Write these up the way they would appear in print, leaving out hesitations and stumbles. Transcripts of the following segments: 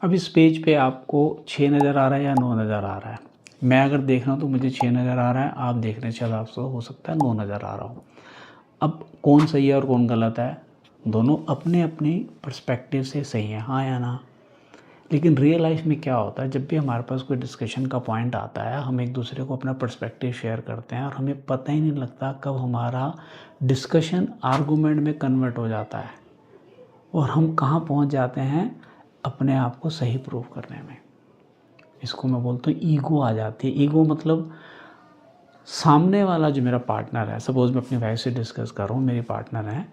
अब इस पेज पे आपको 6 नज़र आ रहा है या 9 नज़र आ रहा है? मैं अगर देख रहा हूँ तो मुझे 6 नज़र आ रहा है, आप देख रहे हैं शायद आपको हो सकता है 9 नज़र आ रहा हो। अब कौन सही है और कौन गलत है? दोनों अपने अपनी पर्सपेक्टिव से सही है, हाँ या ना? लेकिन रियल लाइफ में क्या होता है, जब भी हमारे पास कोई डिस्कशन का पॉइंट आता है, हम एक दूसरे को अपना पर्सपेक्टिव शेयर करते हैं और हमें पता ही नहीं लगता कब हमारा डिस्कशन आर्गूमेंट में कन्वर्ट हो जाता है और हम कहाँ पहुँच जाते हैं अपने आप को सही प्रूव करने में। इसको मैं बोलता हूँ ईगो आ जाती है। ईगो मतलब सामने वाला जो मेरा पार्टनर है, सपोज़ मैं अपनी वाइफ से डिस्कस कर रहा हूँ, मेरी पार्टनर है,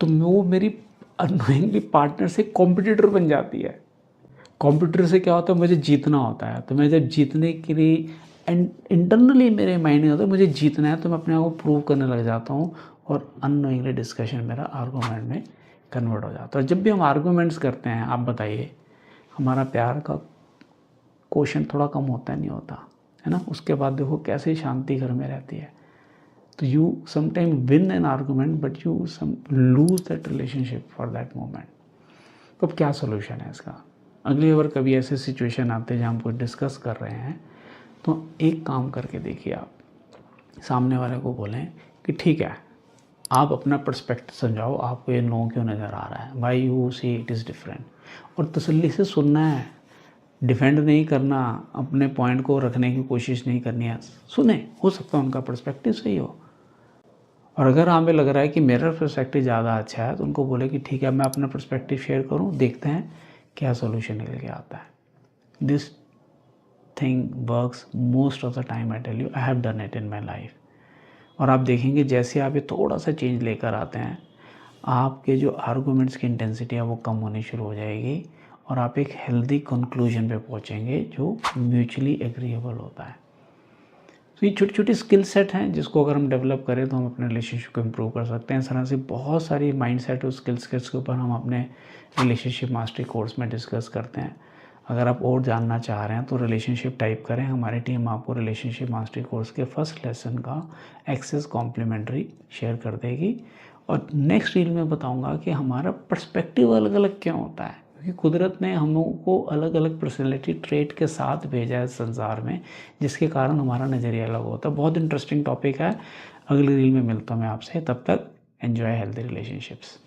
तो वो मेरी अननोइंगली पार्टनर से कॉम्पिटिटर बन जाती है। कॉम्पिटिटर से क्या होता है, मुझे जीतना होता है, तो मैं जब जीतने के लिए इंटरनली मेरे माइंड में होता है मुझे जीतना है, तो मैं अपने आप को प्रूव करने लग जाता हूँ और अननोइंगली डिस्कशन मेरा आर्गूमेंट में कन्वर्ट हो जाता है। जब भी हम आर्गूमेंट्स करते हैं, आप बताइए हमारा प्यार का क्वेश्चन थोड़ा कम होता है, नहीं होता है ना? उसके बाद देखो कैसे शांति घर में रहती है। तो you sometime win an argument but you some lose that relationship for that moment. तो अब क्या सोल्यूशन है इसका? अगली बार कभी ऐसे सिचुएशन आते हैं जहाँ हम कुछ डिस्कस कर रहे हैं, तो एक काम करके देखिए, आप सामने वाले को बोलें कि ठीक है, आप अपना पर्सपेक्टिव समझाओ, आपको ये नो क्यों नज़र आ रहा है, why you see it is different, और तसल्ली से सुनना है, डिफेंड नहीं करना, अपने पॉइंट को रखने की कोशिश नहीं करनी है। सुने, हो सकता है उनका पर्सपेक्टिव सही हो, और अगर हमें लग रहा है कि मेरा पर्सपेक्टिव ज़्यादा अच्छा है तो उनको बोले कि ठीक है मैं अपना पर्सपेक्टिव शेयर करूं, देखते हैं क्या सोल्यूशन निकल के आता है। This thing works most of the time, I tell you, I have done it in my life. और आप देखेंगे जैसे आप ये थोड़ा सा चेंज लेकर आते हैं, आपके जो आर्गूमेंट्स की इंटेंसिटी है वो कम होनी शुरू हो जाएगी और आप एक हेल्दी कंक्लूजन पे पहुंचेंगे जो म्यूचुअली एग्रीएबल होता है। तो ये छोटी छोटी स्किल सेट हैं जिसको अगर हम डेवलप करें तो हम अपने रिलेशनशिप को इम्प्रूव कर सकते हैं। इस तरह से बहुत सारी माइंड सेट और स्किल्स के ऊपर हम अपने रिलेशनशिप मास्टरी कोर्स में डिस्कस करते हैं। अगर आप और जानना चाह रहे हैं तो रिलेशनशिप टाइप करें, हमारी टीम आपको रिलेशनशिप मास्टरी कोर्स के फर्स्ट लेसन का एक्सेस कॉम्प्लीमेंट्री शेयर कर देगी। और नेक्स्ट रील में बताऊंगा कि हमारा पर्सपेक्टिव अलग अलग क्यों होता है, क्योंकि कुदरत ने हम लोगों को अलग अलग पर्सनैलिटी ट्रेट के साथ भेजा है संसार में, जिसके कारण हमारा नज़रिया अलग होता है। बहुत इंटरेस्टिंग टॉपिक है। अगली रील में मिलता हूँ मैं आपसे, तब तक एन्जॉय हेल्दी रिलेशनशिप्स।